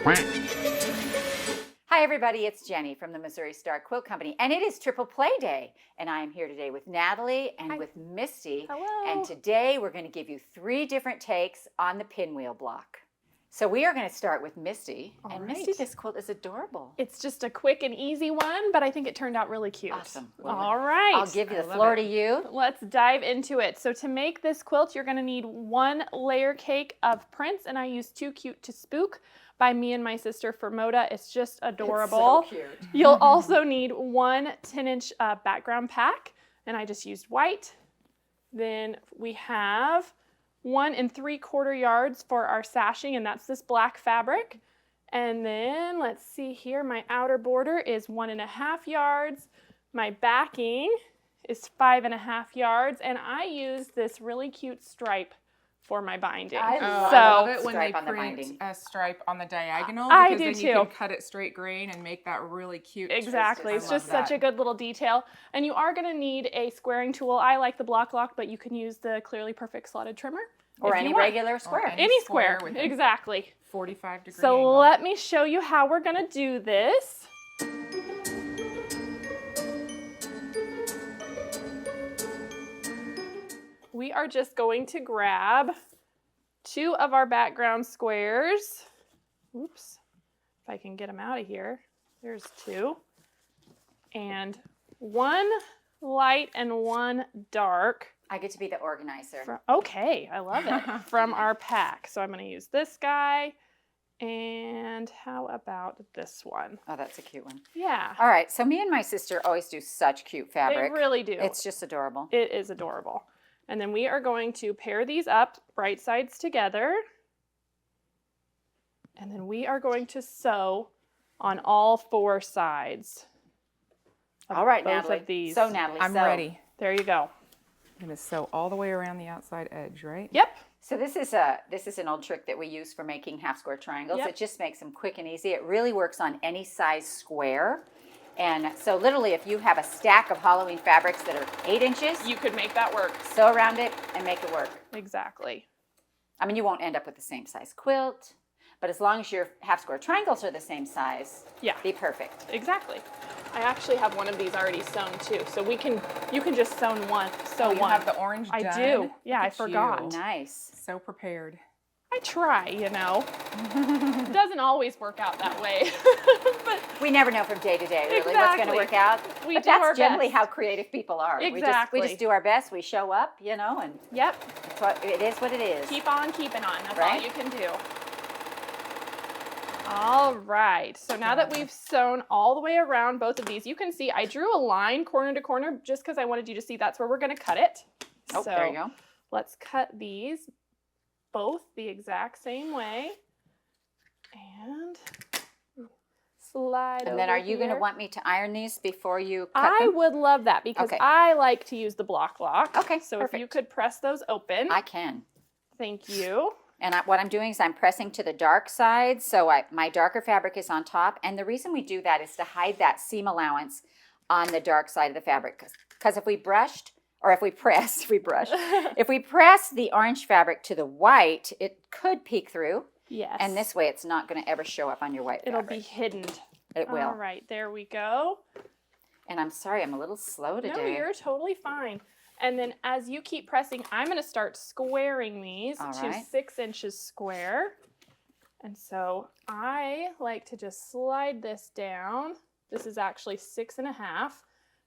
Hi everybody, it's Jenny from the Missouri Star Quilt Company, and it is Triple Play Day, and I am here today with Natalie and with Misty. Hello. And today we're going to give you 3 different takes on the pinwheel block. So we are going to start with Misty, and Misty, this quilt is adorable. It's just a quick and easy one, but I think it turned out really cute. Awesome. All right. I'll give you the floor to you. Let's dive into it. So to make this quilt, you're going to need 1 layer cake of prints, and I used Too Cute to Spook by me and my sister for Moda. It's just adorable. It's so cute. You'll also need 1 10-inch background pack, and I just used white. Then we have 1 3/4 yards for our sashing, and that's this black fabric. And then let's see here, my outer border is 1.5 yards. My backing is 5.5 yards, and I use this really cute stripe for my binding. I love it when they stripe on the print binding. a stripe on the diagonal, I because do then too. you can cut it straight grain and make that really cute. Exactly. twisted. It's just such a good little detail. And you are going to need a squaring tool. I like the block lock, but you can use the Clearly Perfect slotted trimmer. Or any regular square. Any square. with Exactly. 45-degree So angle. let me show you how we're going to do this. We are just going to grab 2 of our background squares. Oops, if I can get them out of here. There's 2. And 1 light and 1 dark. I get to be the organizer. Okay, I love it. From our pack. So I'm going to use this guy. And how about this one? Oh, that's a cute one. Yeah. All right, so me and my sister always do such cute fabric. They really do. It's just adorable. It is adorable. And then we are going to pair these up, right sides together. And then we are going to sew on all 4 sides. All right, both Natalie. of these. So, Natalie, I'm sew. ready. There you go. I'm going to sew all the way around the outside edge, right? Yep. So this is an old trick that we use for making half square triangles. Yep. It just makes them quick and easy. It really works on any size square. And so literally if you have a stack of Halloween fabrics that are 8 inches, You could make that work. sew around it and make it work. Exactly. I mean, you won't end up with the same size quilt, but as long as your half square triangles are the same size, Yeah. be perfect. Exactly. I actually have one of these already sewn too. So you can just sew one. Oh, you have the orange done? I do. Yeah, I Look at forgot. you. Nice. So prepared. I try, you know. It doesn't always work out that way. But We never know from day to day really what's going to Exactly. work out. We But do our that's generally best. how creative people are. Exactly. We just do our best. We show up, you know, and Yep. it's what, it is what it is. Keep on keeping on. That's all Right? you can do. All right. So now that we've sewn all the way around both of these, you can see I drew a line corner to corner just because I wanted you to see that's where we're going to cut it. Oh, so there you go. let's cut these both the exact same way. And slide And then are you going to here. want me to iron these before you cut I them? would love that because Okay. I like to use the block lock. Okay, So if you perfect. could press those open. I can. Thank you. And what I'm doing is I'm pressing to the dark side, so my darker fabric is on top. And the reason we do that is to hide that seam allowance on the dark side of the fabric. Because if we brushed, or if we press, if we press the orange fabric to the white, it could peek through. Yes. And this way it's not going to ever show up on your white It'll fabric. be hidden. It will. All right, there we go. And I'm sorry, I'm a little slow today. No, you're totally fine. And then as you keep pressing, I'm going to start squaring these All to right. 6 inches square. And so I like to just slide this down. This is actually 6.5.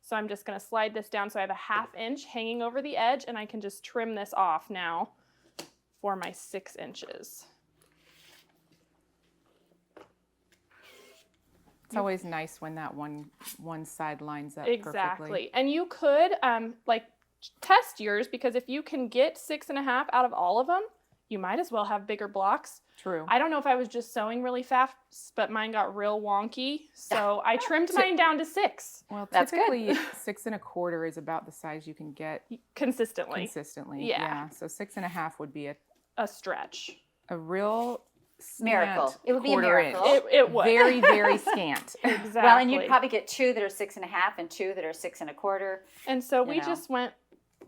So I'm just going to slide this down so I have a 1/2 inch hanging over the edge, and I can just trim this off now for my 6 inches. It's always nice when that one side lines up Exactly. perfectly. And you could like test yours, because if you can get 6.5 out of all of them, you might as well have bigger blocks. True. I don't know if I was just sewing really fast, but mine got real wonky. So I trimmed mine down to 6 Well, That's good. typically 6 1/4 is about the size you can get consistently. consistently. Yeah. So 6.5 would be A stretch. a real Miracle. scant It would be a 1/4 miracle. inch. It would. Very, very scant. Exactly. Well, and you'd probably get 2 that are 6.5 and 2 that are 6 1/4. And so you we know. just went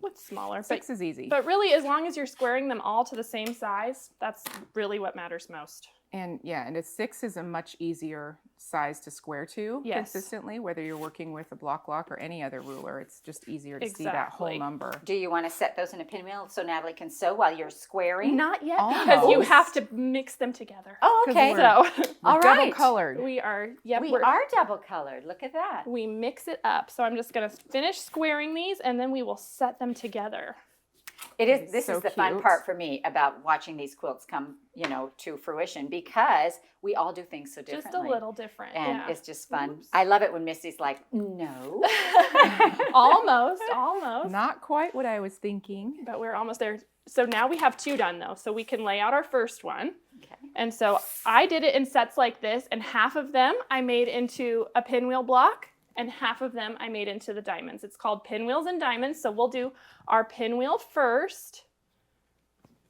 with smaller. 6 is easy. But really, as long as you're squaring them all to the same size, that's really what matters most. And yeah, and a 6 is a much easier size to square to Yes. consistently, whether you're working with a block lock or any other ruler. It's just easier to see that whole Exactly. number. Do you want to set those in a pinwheel so Natalie can sew while you're squaring? Not yet, because you Almost. have to mix them together. Oh, 'Cause okay. we're- So We're All double right. colored. we are, yep, We are double colored. Look at that. we mix it up. So I'm just going to finish squaring these and then we will set them together. It is. This so is the fun cute. part for me about watching these quilts come, to fruition, because we all do things so differently. Just a little different. And yeah. it's just fun. I love it when Misty's like, no. almost. Not quite what I was thinking. But we're almost there. So now we have 2 done though. So we can lay out our first one. Okay. And so I did it in sets like this, and half of them I made into a pinwheel block, and half of them I made into the diamonds. It's called Pinwheels and Diamonds. So we'll do our pinwheel first.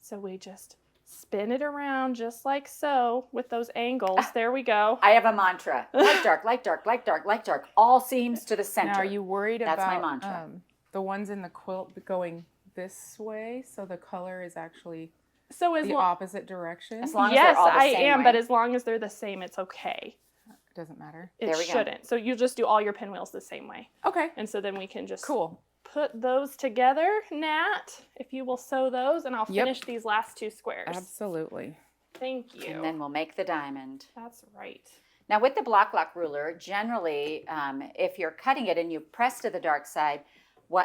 So we just spin it around just like so with those angles. There we go. I have a mantra. Light, dark, light, dark, light, dark, light, dark. All seams to the center. Now, are you worried That's my about mantra. the ones in the quilt going this way, so the color is actually So as the long opposite direction? As long as yes, they're all the I same am, way. but as long as they're the same, it's okay. Doesn't matter. It There we go. shouldn't. So you just do all your pinwheels the same way. Okay. And so then we can just Cool. put those together. Nat, if you will sew those, and I'll Yep. finish these last 2 squares. Absolutely. Thank you. And then we'll make the diamond. That's right. Now with the block lock ruler, generally, if you're cutting it and you press to the dark side,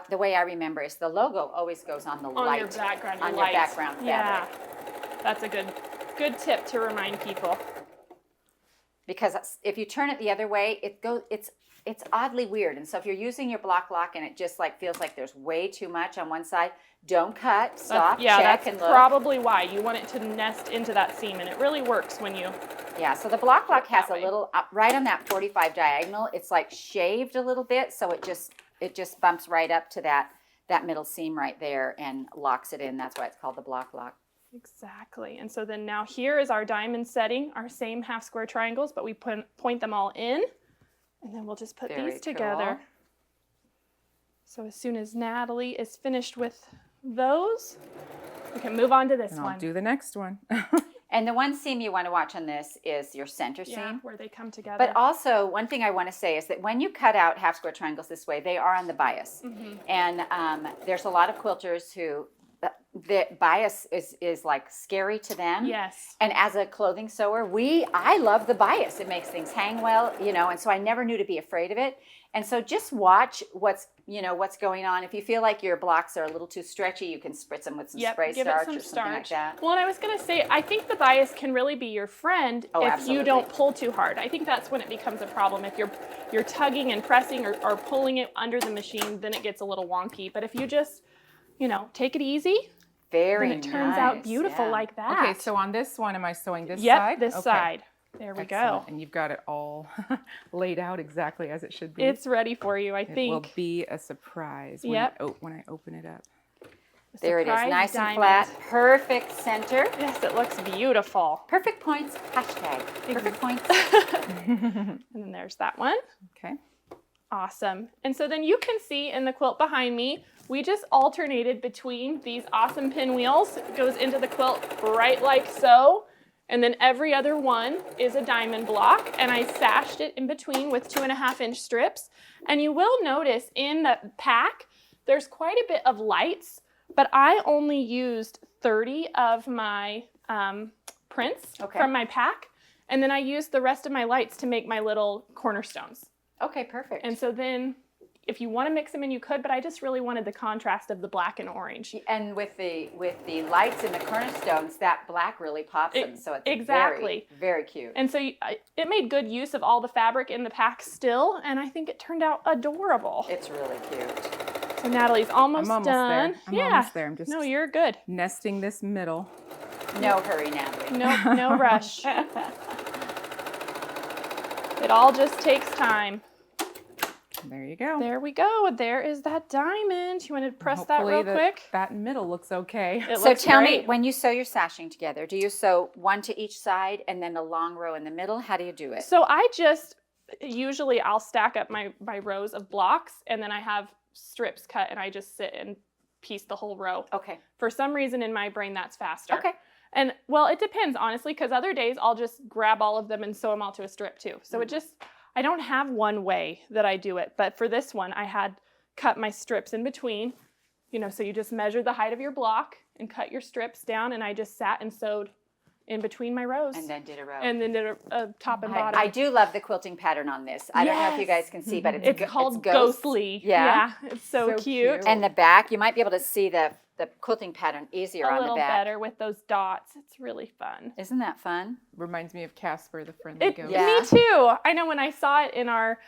the way I remember is the logo always goes on the On light. your background, on your light. background fabric. Yeah, that's a good tip to remind people. Because if you turn it the other way, it's oddly weird. And so if you're using your block lock and it just feels like there's way too much on one side, don't cut, stop, Yeah, check, that's and look. probably why. You want it to nest into that seam, and it really works when you... Yeah, so the block lock has that a way. little, right on that 45 diagonal, it's like shaved a little bit, so it just bumps right up to that middle seam right there and locks it in. That's why it's called the block lock. Exactly. And so then now here is our diamond setting, our same half square triangles, but we point them all in, and then we'll just put Very these together. cool. So as soon as Natalie is finished with those, we can move on to this And one. I'll do the next one. And the one seam you want to watch on this is your center Yeah, seam. where they come together. But also, one thing I want to say is that when you cut out half square triangles this way, they are on the bias. Mm-hmm. And there's a lot of quilters who, the bias is like scary to them. Yes. And as a clothing sewer, I love the bias. It makes things hang well, and so I never knew to be afraid of it. And so just watch what's going on. If you feel like your blocks are a little too stretchy, you can spritz them with some spray give starch it some or something like starch. that. Well, and I was going to say, I think the bias can really be your friend Oh, if absolutely. you don't pull too hard. I think that's when it becomes a problem. If you're tugging and pressing or pulling it under the machine, then it gets a little wonky. But if you just, take it easy, Very then it turns out nice, beautiful yeah. like that. Okay, so on this one, am I sewing this Yep, side? this Okay. side. There we Excellent. go. And you've got it all laid out exactly as it should be. It's ready for you, I It think. will be a surprise when, Yep. when I open it up. There it is, Surprise nice and diamond. flat, perfect center, Yes, it looks beautiful. perfect points, hashtag, perfect points. And then there's that one. Okay. Awesome. And so then you can see in the quilt behind me, we just alternated between these awesome pinwheels. It goes into the quilt right like so. And then every other one is a diamond block. And I sashed it in between with 2.5-inch strips. And you will notice in the pack, there's quite a bit of lights, but I only used 30 of my prints Okay. from my pack. And then I used the rest of my lights to make my little cornerstones. Okay, perfect. And so then if you want to mix them in, you could, but I just really wanted the contrast of the black and orange. And with the lights and the cornerstones, that black really pops them. So it's Exactly. very, very cute. And so it made good use of all the fabric in the pack still, and I think it turned out adorable. It's really cute. So Natalie's almost I'm almost done. there. I'm yeah. almost there. I'm just No, you're good. nesting this middle. No hurry, Natalie. No rush. It all just takes time. There you go. There we go. There is that diamond. You want to press that real Hopefully quick? that middle looks okay. It So looks tell great. me, when you sew your sashing together, do you sew one to each side and then a long row in the middle? How do you do it? So usually I'll stack up my rows of blocks, and then I have strips cut, and I just sit and piece the whole row. Okay. For some reason in my brain, that's faster. Okay. And well, it depends honestly, because other days I'll just grab all of them and sew them all to a strip too. So it just, I don't have one way that I do it, but for this one I had cut my strips in between, you know, so you just measure the height of your block and cut your strips down, and I just sat and sewed in between my rows. And then did a row. And then did a top and bottom. I do love the quilting pattern on this. I don't know if you guys can see, but it's called Ghostly. Yeah. It's so cute. And the back, you might be able to see the quilting pattern easier on the back. A little better with those dots. It's really fun. Isn't that fun? Reminds me of Casper the Friendly Ghost. Yeah. Me too. I know when I saw it in our,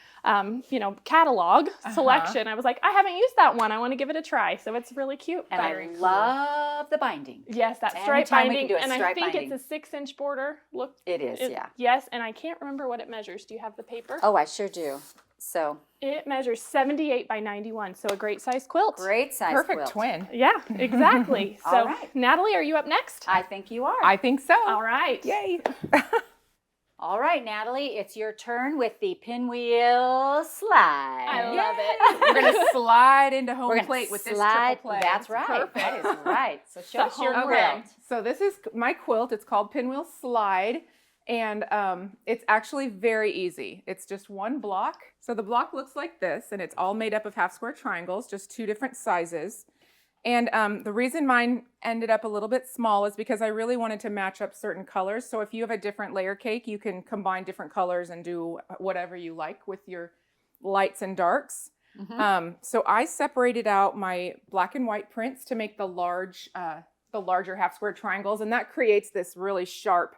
catalog selection, I was like, I haven't used that one. I want to give it a try. So it's really cute. And I love the binding. Yes, that stripe Anytime we can binding. do a And I stripe think binding. it's a 6-inch border. Look. It is, yeah. Yes, and I can't remember what it measures. Do you have the paper? Oh, I sure do. So It measures 78 by 91, so a great size quilt. great size Perfect quilt. twin. Yeah, exactly. So, All right. Natalie, are you up next? I think you are. I think so. All right. Yay. All right, Natalie, it's your turn with the pinwheel slide. I love it. We're going to slide into home We're gonna plate with this slide. triple play. That's It's right. perfect. That is right. So show us your home quilt. run. So this is my quilt. It's called Pinwheel Slide, and it's actually very easy. It's just one block. So the block looks like this, and it's all made up of half square triangles, just 2 different sizes. And the reason mine ended up a little bit small is because I really wanted to match up certain colors. So if you have a different layer cake, you can combine different colors and do whatever you like with your lights and darks. So I separated out my black and white prints to make the larger half square triangles, and that creates this really sharp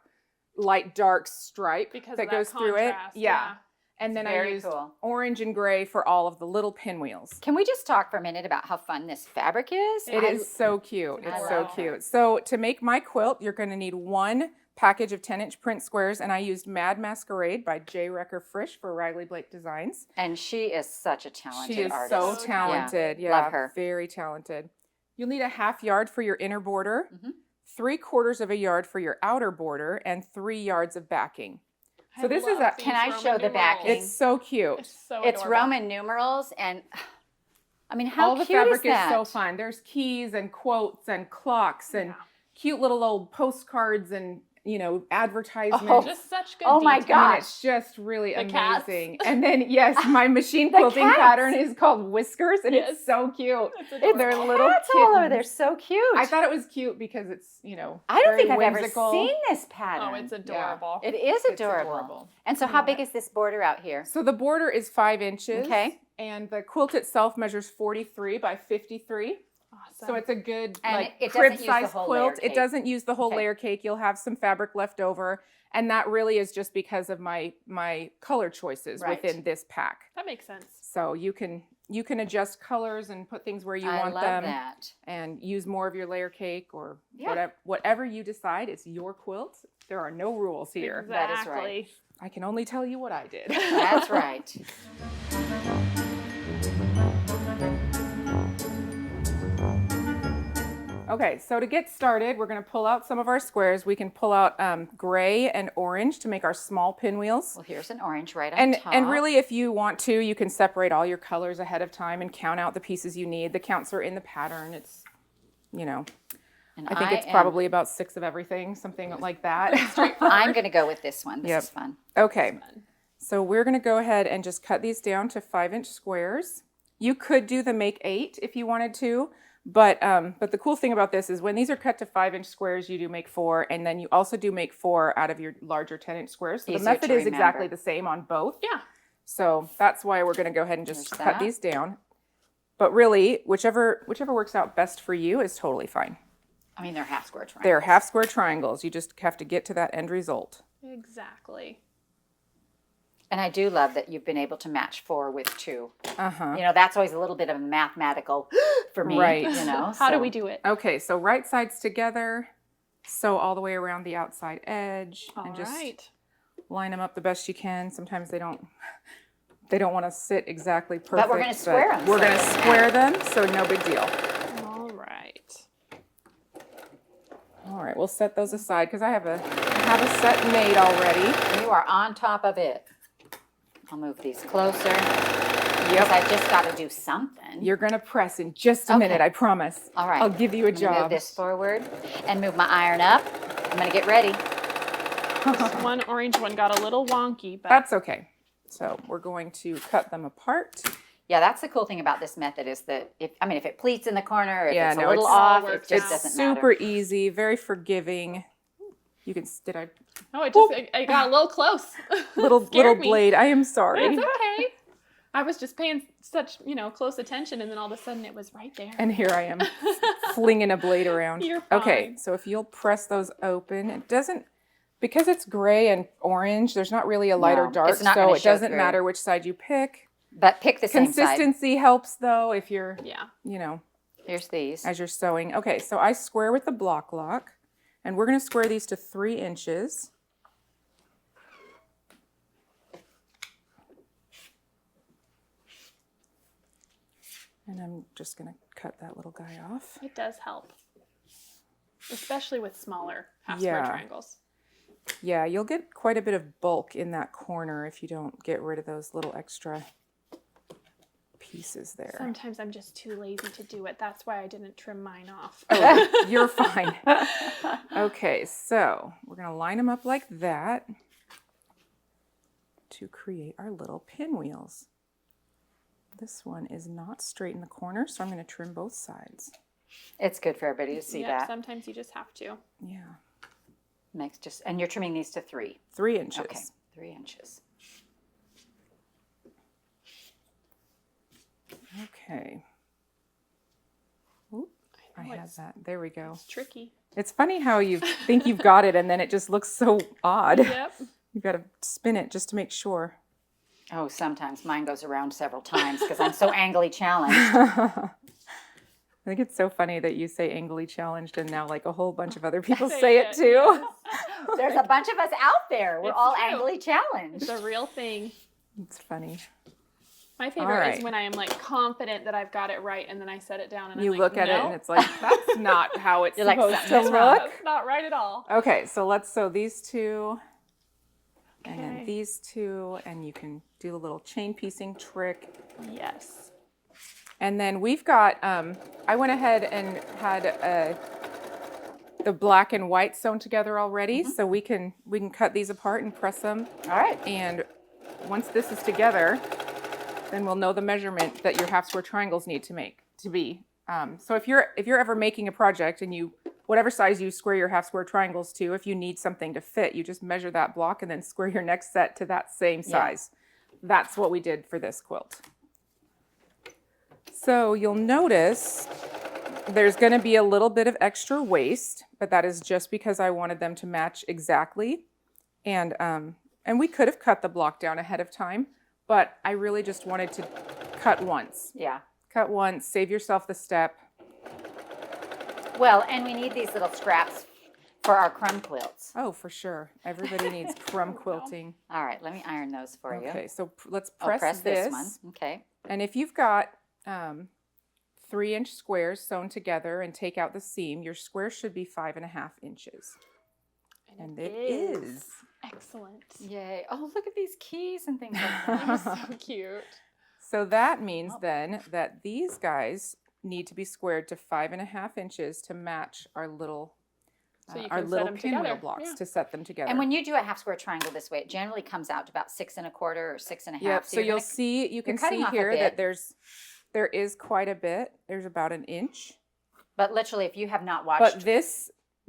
light dark stripe Because that of goes through it. contrast, Yeah. And then I Very used cool. orange and gray for all of the little pinwheels. Can we just talk for a minute about how fun this fabric is? It is so cute. I It's so love cute. So to make my quilt, you're going to need 1 package of 10-inch print squares, and I used Mad Masquerade by Wecker Frisch for Riley Blake Designs. And she is such a talented She is artist. so So talented. Yeah, Yeah, love her. very talented. You'll need a 1/2 yard for your inner border, Mhm. 3/4 of a yard for your outer border, and 3 yards of backing. I So this is love a- these Can I Roman show the numerals. backing? It's so cute. It's so It's adorable. Roman numerals, and I mean, how All the cute fabric is that? is so fun. There's keys and quotes and clocks and Yeah. cute little old postcards and, advertisements. Oh, Just such good Oh my detail. I mean, gosh. it's just really The cats. amazing. And then, yes, my machine The quilting cats. pattern is called Whiskers, and Yes. it's so cute. It's It's adorable. They're little cats all over kittens. there. So cute. I thought it was cute because it's, I don't very think I've whimsical. ever seen this pattern. Oh, it's adorable. It is It's adorable. adorable. And so, how big is this border out here? So the border is 5 inches. Okay. And the quilt itself measures 43 by 53. Awesome. So it's a good And it doesn't crib use the size whole quilt. layer It cake. doesn't use the whole Okay. layer cake. You'll have some fabric left over, and that really is just because of my color choices Right. within this pack. That makes sense. So you can adjust colors and put things where you I want love them, that. and use more of your layer cake or Yeah. whatever you decide. It's your quilt. There are no rules here. That is Exactly. right. I can only tell you what I did. That's right. Okay, so to get started, we're going to pull out some of our squares. We can pull out gray and orange to make our small pinwheels. Well, here's an orange right on top. And really, if you want to, you can separate all your colors ahead of time and count out the pieces you need. The counts are in the pattern. It's, And I think it's am- probably about 6 of everything, something like that. I'm going to go with this one. This Yep. is fun. Okay, so we're going to go ahead and just cut these down to 5-inch squares. You could do the make 8 if you wanted to, but the cool thing about this is when these are cut to 5-inch squares, you do make 4, and then you also do make 4 out of your larger 10-inch squares. So the Easier method to is exactly remember. the same on both. Yeah. So that's why we're going to go ahead and just There's cut that. these down. But really, whichever works out best for you is totally fine. I mean, they're half square triangles. They're half square triangles. You just have to get to that end result. Exactly. And I do love that you've been able to match 4 with 2. Uh-huh. That's always a little bit of a mathematical for me. Right. How do we do it? Okay, so right sides together, sew all the way around the outside edge, All and just right. line them up the best you can. Sometimes they don't want to sit exactly perfect. But we're gonna square 'em, We're so going it to doesn't square them, so no big deal. All right. All right, we'll set those aside because I have a set made already. You are on top of it. I'll move these closer. Because I just got to do something. You're going to press in just a Okay. minute, I promise. All right. I'll give you a I'm gonna job. move this forward and move my iron up. I'm going to get ready. This one orange one got a little wonky, but That's okay. So we're going to cut them apart. Yeah, that's the cool thing about this method is that if it pleats in the corner, if Yeah, it's a no, little it's- off, It all it works just out. doesn't Super matter. easy, very forgiving. You can, oh, it got a little close. little Scared me. blade. I am sorry. It's okay. I was just paying such, close attention, and then all of a sudden it was right there. And here I am flinging a blade around. You're Okay, fine. so if you'll press those open, it doesn't, because it's gray and orange, there's not really a light or No, dark, it's not so gonna it show doesn't through. matter which side you pick. But pick the same side. Consistency helps though if you're, Yeah. Here's these. as you're sewing. Okay, so I square with the block lock, and we're going to square these to 3 inches. And I'm just going to cut that little guy off. It does help, especially with smaller half Yeah. square triangles. Yeah, you'll get quite a bit of bulk in that corner if you don't get rid of those little extra pieces there. Sometimes I'm just too lazy to do it. That's why I didn't trim mine off. Oh, you're fine. Okay, so we're going to line them up like that to create our little pinwheels. This one is not straight in the corner, so I'm going to trim both sides. It's good for everybody to see Yep, that. sometimes you just have to. Yeah, And you're trimming these to 3. 3 inches. Okay, 3 inches. Okay. Oop, I know had it's- that. There we go. It's tricky. It's funny how you think you've got it and then it just looks so odd. Yep. You've got to spin it just to make sure. Oh, sometimes mine goes around several times because I'm so angly challenged. I think it's so funny that you say angly challenged and now like a whole bunch of other people Say say it it, too. There's a bunch of us out there. We're It's all true. angly challenged. It's a real thing. It's funny. My favorite right. is when I am like confident that I've got it right, and then I set it down and You I'm look like, at it and it's like, that's not how it's You're like, supposed to "Something's look. wrong." That's not right at all. Okay, so let's sew these 2 and then Okay. these 2, and you can do the little chain piecing trick. Yes. And then we've got, I went ahead and had the black and white sewn together already, so we can cut these apart and press them. All right. And once this is together, then we'll know the measurement that your half square triangles need to be. So if you're ever making a project and whatever size you square your half square triangles to, if you need something to fit, you just measure that block and then square your next set to that same size. That's what we did for this quilt. So you'll notice there's going to be a little bit of extra waste, but that is just because I wanted them to match exactly. And we could have cut the block down ahead of time, but I really just wanted to cut once. Yeah. Cut once, save yourself the step. Well, and we need these little scraps for our crumb quilts. Oh, for sure. Everybody needs crumb quilting. All right, let me iron those for you. Okay, so let's I'll press, this one. Okay. And if you've got 3-inch squares sewn together and take out the seam, your square should be 5.5 inches. And it is. Excellent. Yay. Oh, look at these keys and things like They're that. so cute. So that means then that these guys need to be squared to 5.5 inches to match our little So you our can set little them pinwheel together. blocks Yeah. to set them together. And when you do a half square triangle this way, it generally comes out to about 6 1/4 or 6 1/2. Yep. So you'll you're see, you can cutting see off a here bit. that there is quite a bit. There's about 1 inch. But literally, if you have not watched, But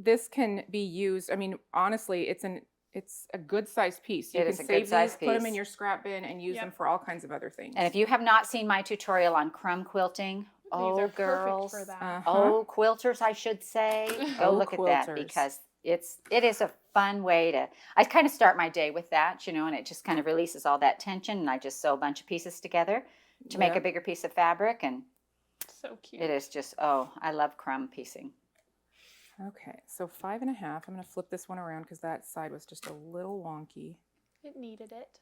this can be used. I mean, honestly, it's a good sized piece. You It can is a save good these, sized put them in piece. your scrap bin, and use Yep. them for all kinds of other things. and if you have not seen my tutorial on crumb quilting, These oh are girls, perfect for that. Uh-huh. oh quilters, I should say, go Oh, look at that quilters. because it is a fun way to. I kind of start my day with that, and it just kind of releases all that tension, and I just sew a bunch of pieces together to make a Yep. bigger piece of fabric, and So cute. it is just I love crumb piecing. Okay, so 5.5. I'm going to flip this one around because that side was just a little wonky. It needed it.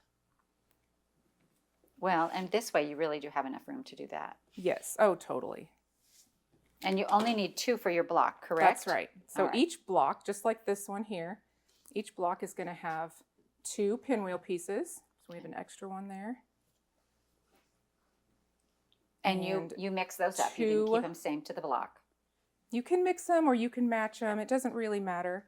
Well, and this way you really do have enough room to do that, Yes. Oh, totally. and you only need 2 for your block, correct? That's right. So All right. each block, just like this one here, each block is going to have 2 pinwheel pieces. So we have an extra one there. And And you mix those up. You can 2 keep them same to the block. You can mix them or you can match them. It doesn't really matter.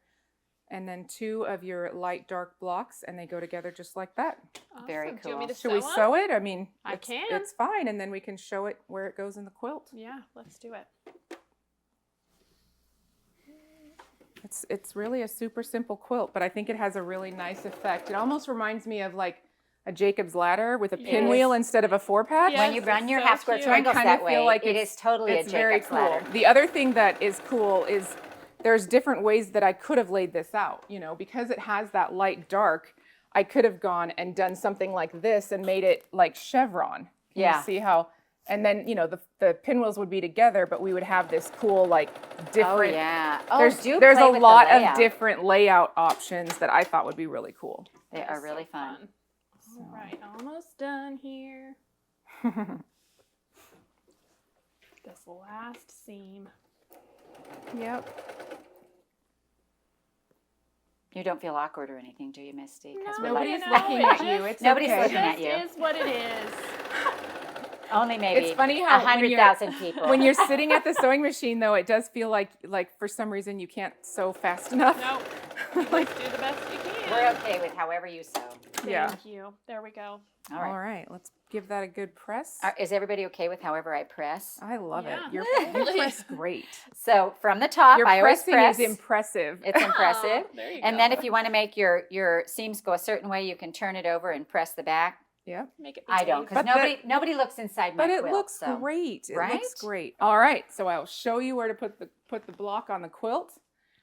and then 2 of your light dark blocks, and they go together just like that. Very Awesome. Do you want me cool. to Should we sew 'em? sew it? I mean, I can. It's fine, and then we can show it where it goes in the quilt. Yeah, let's do it. It's really a super simple quilt, but I think it has a really nice effect. It almost reminds me of like a Jacob's ladder with a pinwheel instead of a 4-patch. Yes, When you run it's your so half square cute. triangles I kinda that way, feel like it is totally a it's very Jacob's cool. ladder. The other thing that is cool is there's different ways that I could have laid this out, you know, because it has that light dark. I could have gone and done something like this and made it like chevron. Can Yeah. you see how, and then, you know, the pinwheels would be together, but we would have this cool, like, different. Oh yeah. Oh, There's do there's play a with the lot of layout. different layout options that I thought would be really cool. They That are is really so fun. All right, almost done here. This last seam. Yep. You don't feel awkward or anything, do you, Misty? 'Cause No, we're like- Nobody's no, looking it's at you. It's Nobody's okay. looking at you. This is what it is. Only maybe It's funny how when you're- 100,000 people. When you're sitting at the sewing machine, though, it does feel like for some reason you can't sew fast enough. Nope. You just do the best you can. We're okay with however you sew. Yeah. Thank you. There we go. All right. All right, let's give that a good press. Is everybody okay with however I press? I love Yeah. it. You press great. So from the top, Your I always pressing press. is impressive. It's impressive. Oh, there you And go. then if you want to make your seams go a certain way, you can turn it over and press the back. Yeah. Make it I don't, because But nobody looks inside my But it quilt. looks so. great. It Right? looks great. All right, so I'll show you where to put the block on the quilt,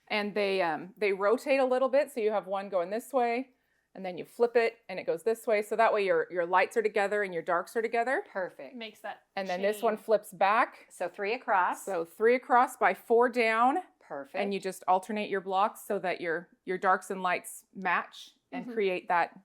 and they rotate a little bit, so you have one going this way, and then you flip it, and it goes this way. So that way your lights are together and your darks are together, Perfect. makes that. and then this chain. one flips back. So 3 across. So 3 across by 4 down, Perfect. and you just alternate your blocks so that your darks and lights match and Mhm. create that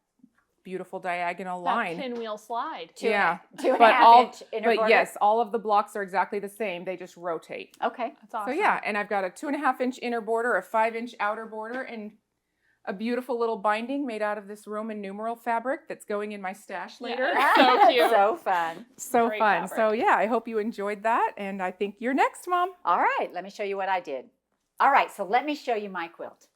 beautiful diagonal That line. pinwheel slide. Two and a- Yeah. 2.5 But all, inch inner but border. yes, all of the blocks are exactly the same. They just rotate. Okay. That's awesome. So yeah, and I've got a 2.5-inch inner border, a 5-inch outer border, and a beautiful little binding made out of this Roman numeral fabric that's going in my stash later. Yeah. So cute. So fun. So Great fun. fabric. So yeah, I hope you enjoyed that, and I think you're next, Mom. All right, let me show you what I did. All right, so let me show you my quilt.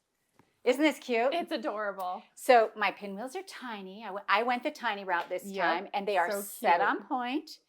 Isn't this cute? It's adorable. So my pinwheels are tiny. I went the tiny route this Yep, time, and they are so set cute. on point.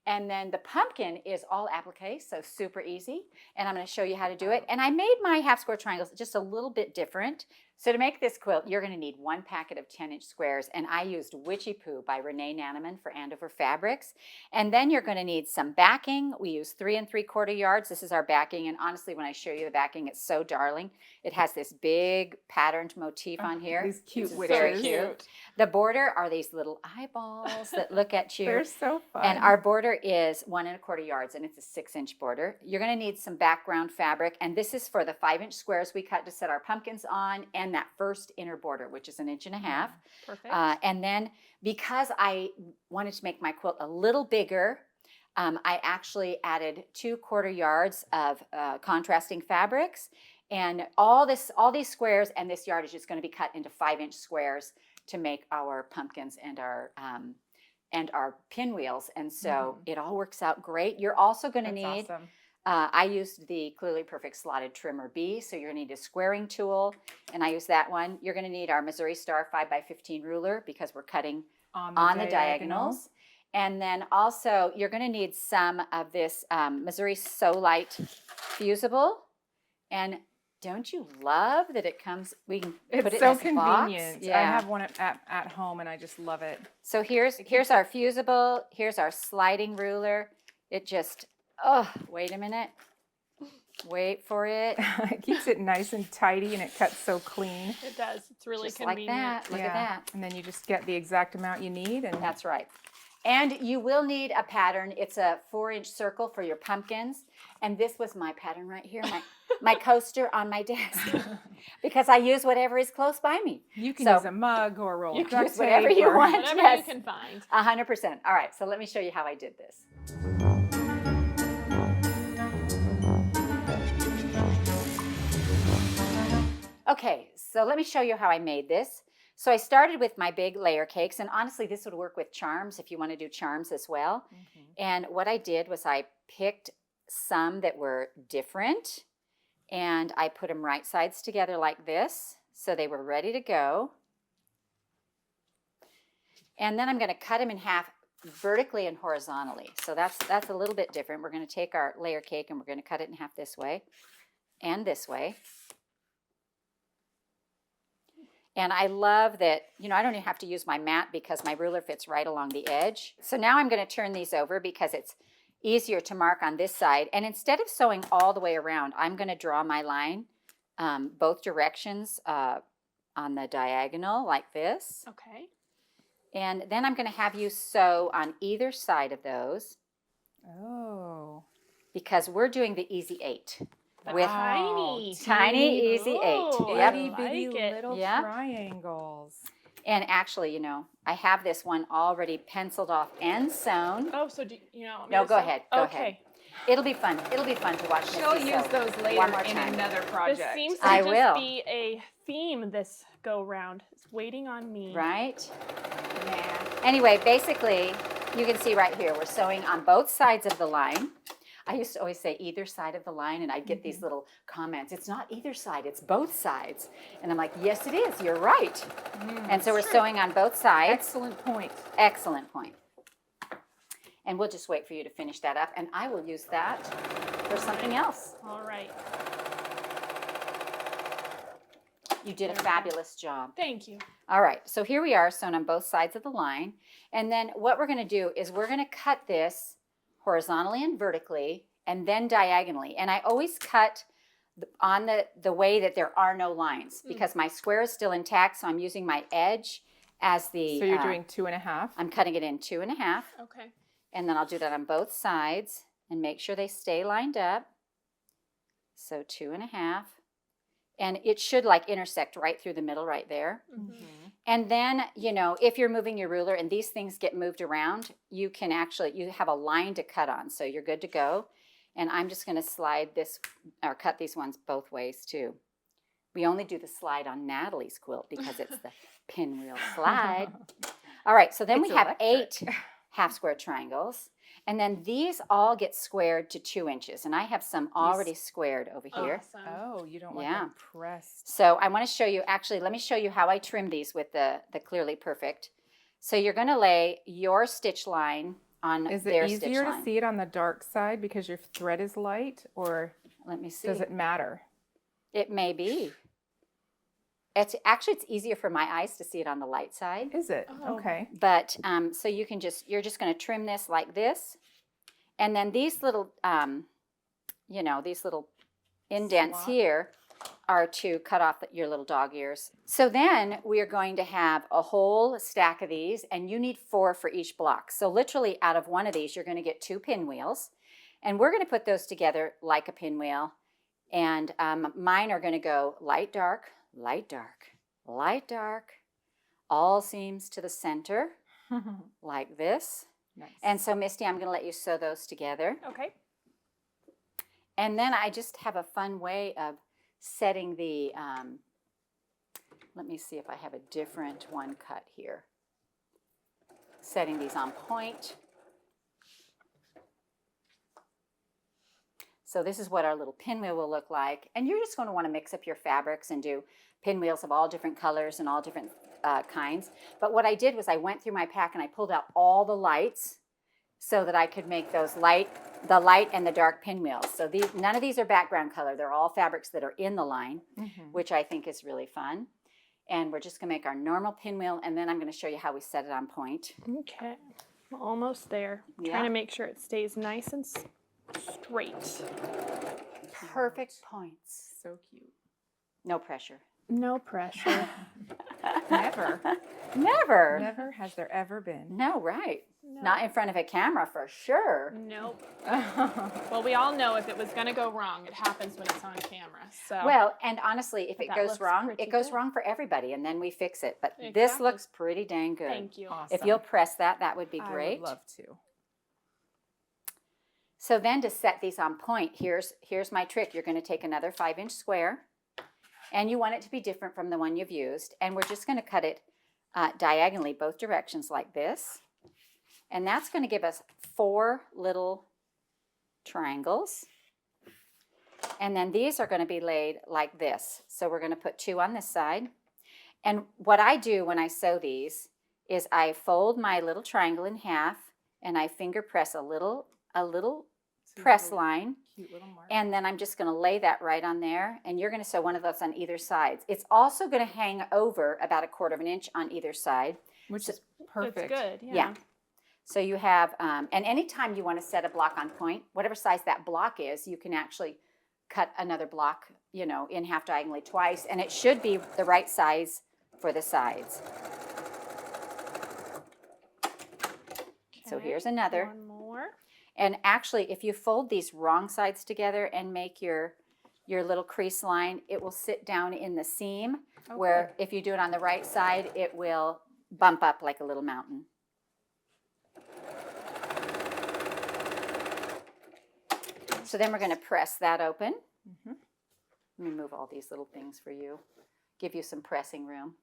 And then the pumpkin is all applique, so super easy. And I'm going to show you how to do it. And I made my half square triangles just a little bit different. So to make this quilt, you're going to need 1 packet of 10-inch squares. And I used Witchypoo by Renee Nanneman for Andover Fabrics. And then you're going to need some backing. We use 3 3/4 yards. This is our backing. And honestly, when I show you the backing, it's so darling. It has this big patterned motif on here. These cute It's witches. very So cute. The border are these little eyeballs that look at you. They're so fun. And our border is 1 1/4 yards, and it's a 6-inch border. You're going to need some background fabric, and this is for the 5-inch squares we cut to set our pumpkins on, and that first inner border, which is 1.5 inches. Perfect. And then because I wanted to make my quilt a little bigger, I actually added 2/4 yards of contrasting fabrics, and all these squares and this yard is just going to be cut into 5-inch squares to make our pumpkins and our pinwheels. And so it all works out great. You're also going to That's need. awesome. I used the Clearly Perfect Slotted Trimmer B, so you're going to need a squaring tool, and I used that one. You're going to need our Missouri Star 5x15 ruler because we're cutting on the diagonals. And then also you're going to need some of this Missouri So Light fusible. And don't you love that it comes, we can put It's it so in this box? convenient. Yeah. I have one at home, and I just love it. So here's our fusible, here's our sliding ruler. It just, wait a minute. Wait for it. It keeps it nice and tidy, and it cuts so clean. It does. It's really Just like convenient. that. Look at that. And then you just get the exact amount you need. And That's right. And you will need a pattern. It's a 4-inch circle for your pumpkins. And this was my pattern right here, my coaster on my desk. Because I use whatever is close by me. you can So- use a mug or a roll You of can duct use whatever tape you or- want. Whatever Yes. you can find. 100%. All right, so let me show you how I did this. Okay, so let me show you how I made this. So I started with my big layer cakes, and honestly, this would work with charms if you want to do charms as well. And what I did was I picked some that were different, and I put them right sides together like this. so they were ready to go. And then I'm going to cut them in half vertically and horizontally. So that's a little bit different. We're going to take our layer cake and we're going to cut it in half this way and this way. And I love that, you know, I don't even have to use my mat because my ruler fits right along the edge. So now I'm going to turn these over because it's easier to mark on this side. And instead of sewing all the way around, I'm going to draw my line both directions on the diagonal like this. Okay. And then I'm going to have you sew on either side of those. Oh. Because we're doing the easy 8. With tiny easy 8. Ooh, Yep. Itty bitty like it. little Yep. triangles. And actually, you know, I have this one already penciled off and sewn. Oh, so do you know? No, go ahead. Go okay. ahead. It'll be fun. It'll be fun to watch. She'll Misty use sew those one later more in time. another This project. seems to I just will. be a theme this go round. It's waiting on me. Right? Nah. Anyway, basically, you can see right here, we're sewing on both sides of the line. I used to always say either side of the line, and I'd get these little comments. It's not either side, it's both sides. And I'm like, yes, it is. You're right. And so we're sewing on both sides. Excellent point. Excellent point. And we'll just wait for you to finish that up, and I will use that for something else. All right. You did a fabulous job. Thank you. All right, so here we are sewn on both sides of the line. And then what we're going to do is we're going to cut this horizontally and vertically and then diagonally. And I always cut on the way that there are no lines because my square is still intact, so I'm using my edge as the... So you're doing 2.5? I'm cutting it in 2.5. Okay. And then I'll do that on both sides and make sure they stay lined up. So 2.5. And it should like intersect right through the middle right there. Mm-hmm. And then, you know, if you're moving your ruler and these things get moved around, you can actually, you have a line to cut on. So you're good to go. And I'm just going to slide this or cut these ones both ways too. We only do the slide on Natalie's quilt because it's the pinwheel slide. All right, so then It's we have electric. 8 half square triangles. And then these all get squared to 2 inches. And I have some already squared over here. Awesome. Oh, you don't want Yeah. them pressed. So I want to show you, actually, let me show you how I trim these with the Clearly Perfect. So you're going to lay your stitch line on Is their it stitch easier line. to see it on the dark side because your thread is light, or Let me see. does it matter? It may be. It's easier for my eyes to see it on the light side. Is it? Oh. Okay. But so you're just going to trim this like this. And then these little, these little indents Slot. here are to cut off your little dog ears. So then we are going to have a whole stack of these, and you need 4 for each block. So literally out of one of these, you're going to get 2 pinwheels. And we're going to put those together like a pinwheel. And mine are going to go light, dark, light, dark, light, dark, all seams to the center, like this. Nice. And so, Misty, I'm going to let you sew those together. Okay. And then I just have a fun way of setting the, let me see if I have a different one cut here. Setting these on point. So this is what our little pinwheel will look like. And you're just going to want to mix up your fabrics and do pinwheels of all different colors and all different kinds. But what I did was I went through my pack and I pulled out all the lights so that I could make those the light and the dark pinwheels. So none of these are background color. They're all fabrics that are in the line, which I think is really fun. And we're just going to make our normal pinwheel, and then I'm going to show you how we set it on point. Okay. I'm almost there. Yeah. Trying to make sure it stays nice and straight. Perfect points. So cute. No pressure. No pressure. Never. Never. Never has there ever been. No, right. No. Not in front of a camera for sure. Nope. Well, we all know if it was going to go wrong, it happens when it's on camera. So. Well, and honestly, if But it that goes looks wrong, pretty it goes good. wrong for everybody, and then we fix it. But this Exactly. looks pretty dang good. Thank you. Awesome. If you'll press that, that would be I great. would love to. So then to set these on point, here's my trick. You're going to take another 5-inch square, and you want it to be different from the one you've used. And we're just going to cut it diagonally both directions like this. And that's going to give us 4 little triangles. And then these are going to be laid like this. So we're going to put 2 on this side. And what I do when I sew these is I fold my little triangle in half and I finger press a little press line. Cute little mark. And then I'm just going to lay that right on there. And you're going to sew one of those on either side. It's also going to hang over about 1/4 inch on either side. Which is perfect. It's good. Yeah. So you have, and anytime you want to set a block on point, whatever size that block is, you can actually cut another block, you know, in half diagonally twice. And it should be the right size for the sides. So here's another. One more. And actually, if you fold these wrong sides together and make your little crease line, it will sit down in the seam, where if you do it on the right side, it will bump up like a little mountain. So then we're going to press that open. Let me move all these little things for you. Give you some pressing room.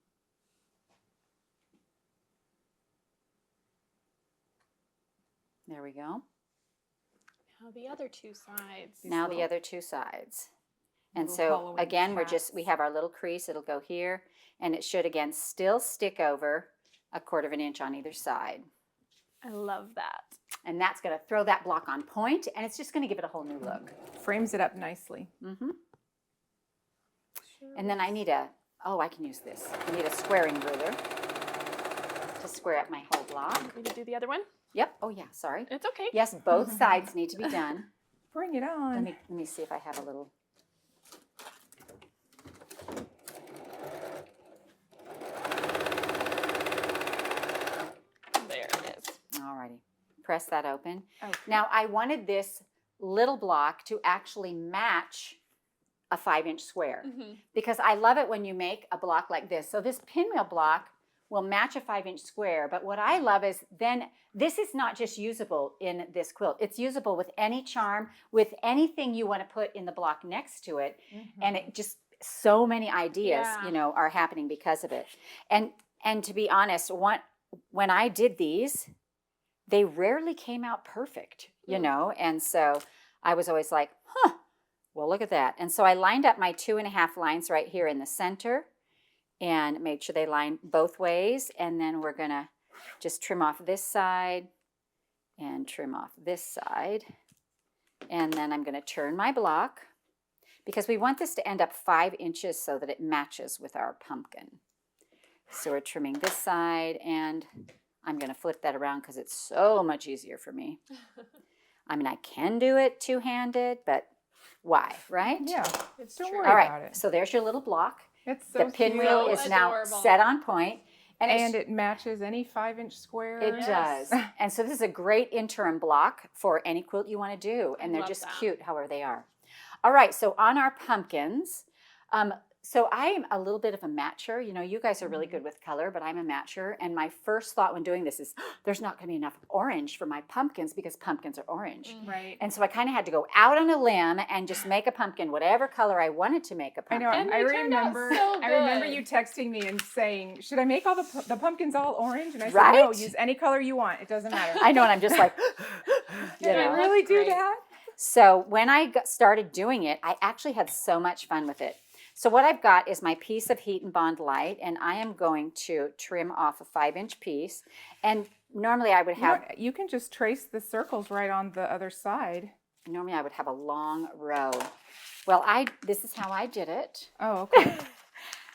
There we go. Now the other 2 sides. Now the other 2 sides. And little so Halloween again, cats. we have our little crease. It'll go here, and it should again still stick over 1/4 inch on either side. I love that. And that's going to throw that block on point, and it's just going to give it a whole new look. Frames it up nicely. And then I need I can use this. I need a squaring ruler to square up my whole block. Want me to do the other one? Yep. Oh yeah, sorry. It's okay. Yes, both sides need to be done. Bring it on. Let me see if I have a little. There it is. Alrighty. Press that open. Okay. Now I wanted this little block to actually match a 5-inch square because I love it when you make a block like this. So this pinwheel block will match a 5-inch square, but what I love is then this is not just usable in this quilt. It's usable with any charm, with anything you want to put in the block next to it. And it just, so many ideas, you know, are happening because of it. And to be honest, when I did these, they rarely came out perfect, you know, and so I was always like, well, look at that. And so I lined up my 2.5 lines right here in the center and made sure they line both ways. And then we're going to just trim off this side and trim off this side. And then I'm going to turn my block because we want this to end up 5 inches so that it matches with our pumpkin. So we're trimming this side, and I'm going to flip that around because it's so much easier for me. I mean, I can do it two-handed, but why, right? Yeah, don't worry All right, about it. so there's your little block. It's so The cute. pinwheel is now adorable. set on point. And it matches any 5-inch square. It does. And so this is a great interim block for any quilt you want to do. And they're love just that. cute however they are. All right, so on our pumpkins, so I am a little bit of a matcher. You know, you guys are really good with color, but I'm a matcher. And my first thought when doing this is, there's not going to be enough orange for my pumpkins because pumpkins are orange. Right. And so I kind of had to go out on a limb and just make a pumpkin, whatever color I wanted to make a I know. pumpkin. And I they turned out remember. so I remember good. you texting me and saying, "Should I make all the pumpkins all orange?" And I said, Right? "No, use any color you want. It doesn't matter." I know, and I'm just like, you Did I know. really do great. that? So when I started doing it, I actually had so much fun with it. So what I've got is my piece of Heat and Bond Light, and I am going to trim off a 5-inch piece. And normally I would have You can just trace the circles right on the other side. normally I would have a long row. Well, this is how I did it. Oh, okay.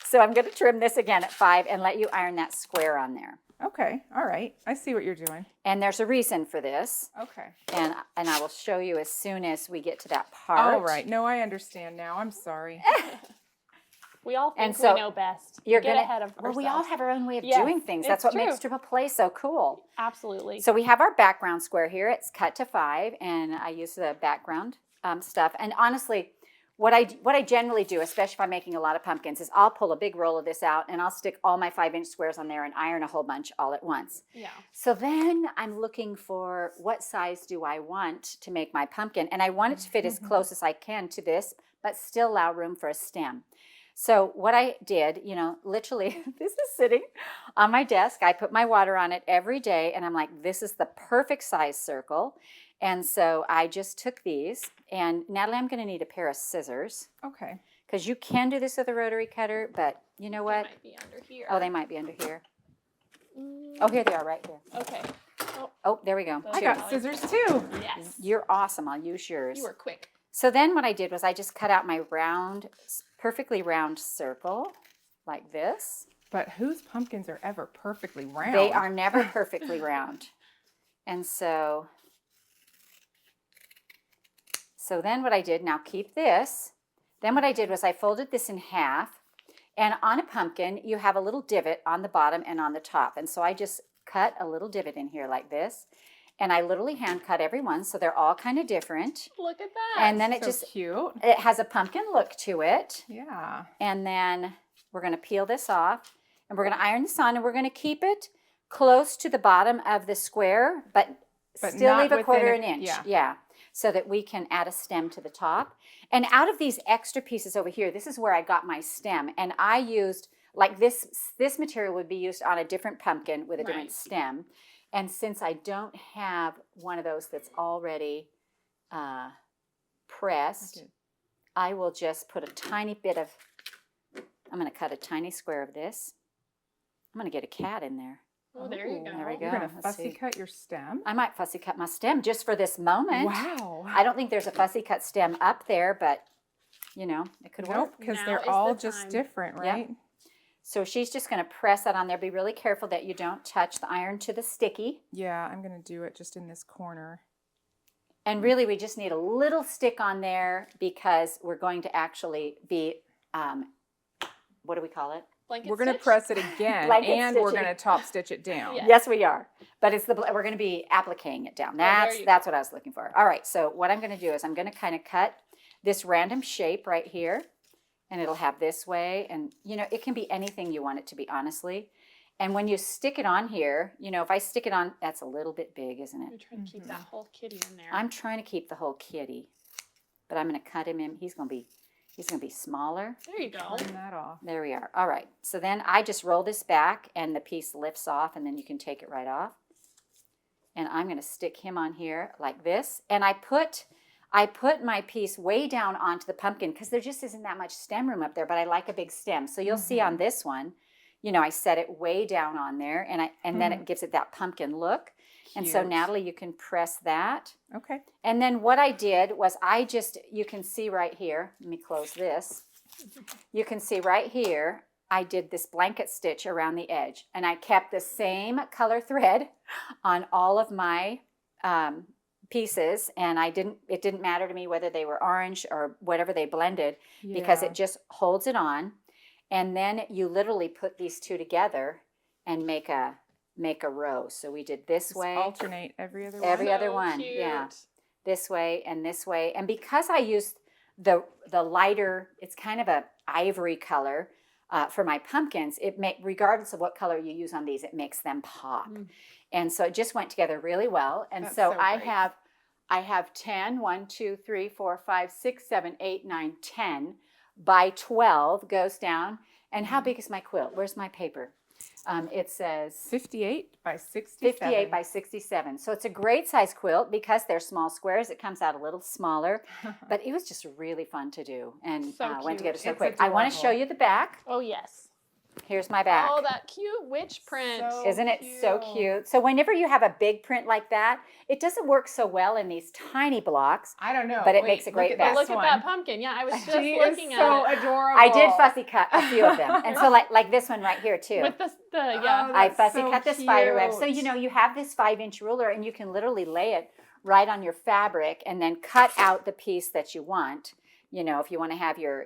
So I'm going to trim this again at 5 and let you iron that square on there. Okay. All right. I see what you're doing. And there's a reason for this. Okay. And I will show you as soon as we get to that part. All right. No, I understand now. I'm sorry. We all think And so we know best. You're Get gonna, ahead of well, we all ourselves. have our own way of Yes, doing things. That's it's what makes true. triple play so cool. Absolutely. So we have our background square here. It's cut to 5, and I use the background stuff. And honestly, what I generally do, especially if I'm making a lot of pumpkins, is I'll pull a big roll of this out, and I'll stick all my 5-inch squares on there and iron a whole bunch all at once. yeah. So then I'm looking for what size do I want to make my pumpkin, and I want it to fit as close as I can to this, but still allow room for a stem. So what I did, you know, literally, this is sitting on my desk. I put my water on it every day, and I'm like, this is the perfect size circle. And so I just took these. And Natalie, I'm going to need a pair of scissors. Okay. Because you can do this with a rotary cutter, but you know what? They might be under here. Oh, they might be under here. Oh, here they are, right here. Okay. Oh, there we go. I got scissors too. Yes. You're awesome. I'll use yours. You were quick. So then what I did was I just cut out my round, perfectly round circle like this. But whose pumpkins are ever perfectly round? They are never perfectly round. And so then what I did, now keep this. Then what I did was I folded this in half. And on a pumpkin, you have a little divot on the bottom and on the top. And so I just cut a little divot in here like this. And I literally hand cut every one, so they're all kind of different. Look at that. And then it so just, cute. it has a pumpkin look to it. Yeah. And then we're going to peel this off. And we're going to iron this on. And we're going to keep it close to the bottom of the square, but still not leave a within quarter an inch. Yeah. So that we can add a stem to the top. And out of these extra pieces over here, this is where I got my stem. And I used, like this material would be used on a different pumpkin with a different stem. And since I don't have one of those that's already pressed, I will just put a tiny bit of, I'm going to cut a tiny square of this. I'm going to get a cat in there. Oh, there you go. There we go. You're going to Let's fussy see. cut your stem? I might fussy cut my stem just for this moment. Wow. I don't think there's a fussy cut stem up there, but you know, it could work. Nope, because Now they're is all the just time. different, right? So she's just going to press that on there. Be really careful that you don't touch the iron to the sticky. Yeah, I'm going to do it just in this corner. And really, we just need a little stick on there because we're going to actually be, what do we call it? Blanket We're going to stitch? press it again, Blanket and we're stitching. going to top stitch it down. Yeah. Yes, we are. But it's we're going to be appliquing it down. there you That's what I was looking for. All right, so what I'm going to do is I'm going to kind of cut this random shape right here, and it'll have this way. And, you know, it can be anything you want it to be, honestly. And when you stick it on here, you know, if I stick it on, that's a little bit big, isn't You're it? trying to keep that whole kitty in there. I'm trying to keep the whole kitty, but I'm going to cut him in. He's going to be smaller. There you go. Turn that off. There we are. All right. So then I just roll this back and the piece lifts off and then you can take it right off. And I'm going to stick him on here like this. And I put my piece way down onto the pumpkin because there just isn't that much stem room up there, but I like a big stem. So you'll see on this one, you know, I set it way down on there and then it gives it that pumpkin look. And so Cute. Natalie, you can press that. Okay. And then what I did was you can see right here, let me close this. You can see right here, I did this blanket stitch around the edge and I kept the same color thread on all of my pieces and it didn't matter to me whether they were orange or whatever they blended because Yeah. it just holds it on. And then you literally put these two together and make a row. So we did this Just way. alternate every other one. Every other So one, cute. yeah. This way and this way. And because I used the lighter, it's kind of a ivory color for my pumpkins, regardless of what color you use on these, it makes them pop. And so it just went together really well. And That's so so I great. have 10, 1, 2, 3, 4, 5, 6, 7, 8, 9, 10 by 12 goes down. And how big is my quilt? Where's my paper? It says 58 by 67. 58 by 67. So it's a great size quilt because they're small squares. It comes out a little smaller, but it was just really fun to do and So went cute. together so It's quick. I want to show adorable. you the back. Oh, yes. Here's my back. Oh, that cute witch print. So Isn't it so cute. cute? So whenever you have a big print like that, it doesn't work so well in these tiny blocks. I don't know. But it Wait, makes a great look back. at Look this at one. that pumpkin. Yeah, I was just She looking is so at it. adorable. I did fussy cut a few of them. And so like this one right here too. With the yeah. Oh, I that's fussy so cut the spider web. So, cute. you know, you have this 5-inch ruler and you can literally lay it right on your fabric and then cut out the piece that you want. You know, if you want to have your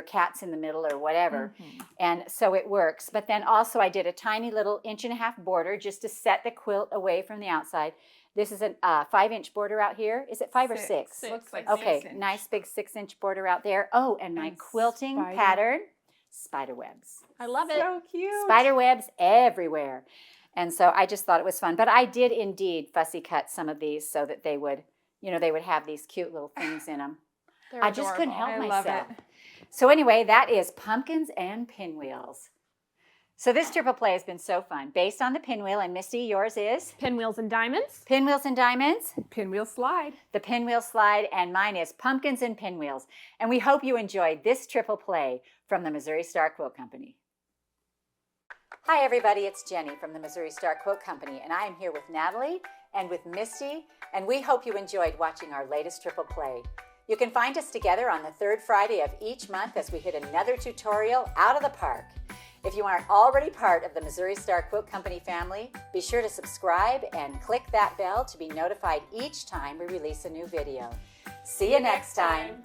cats in the middle or whatever. And so it works. But then also I did a tiny little 1.5-inch border just to set the quilt away from the outside. This is a 5-inch border out here. Is it 5 or 6? Six. Looks like Okay, 6 inch. nice big 6-inch border out there. Oh, and my And quilting spider- pattern, spider webs. I love it. So cute. Spider webs everywhere. And so I just thought it was fun. But I did indeed fussy cut some of these so that they would have these cute little things in them. They're I just couldn't adorable. help I love myself. it. So anyway, that is pumpkins and pinwheels. So this triple play has been so fun. Based on the Pinwheel, and Misty, yours is? Pinwheels and Diamonds. Pinwheels and Diamonds. Pinwheel slide. The Pinwheel slide, and mine is Pumpkins and Pinwheels. And we hope you enjoyed this triple play from the Missouri Star Quilt Company. Hi everybody, it's Jenny from the Missouri Star Quilt Company, and I am here with Natalie and with Misty, and we hope you enjoyed watching our latest triple play. You can find us together on the third Friday of each month as we hit another tutorial out of the park. If you aren't already part of the Missouri Star Quilt Company family, be sure to subscribe and click that bell to be notified each time we release a new video. See you next time.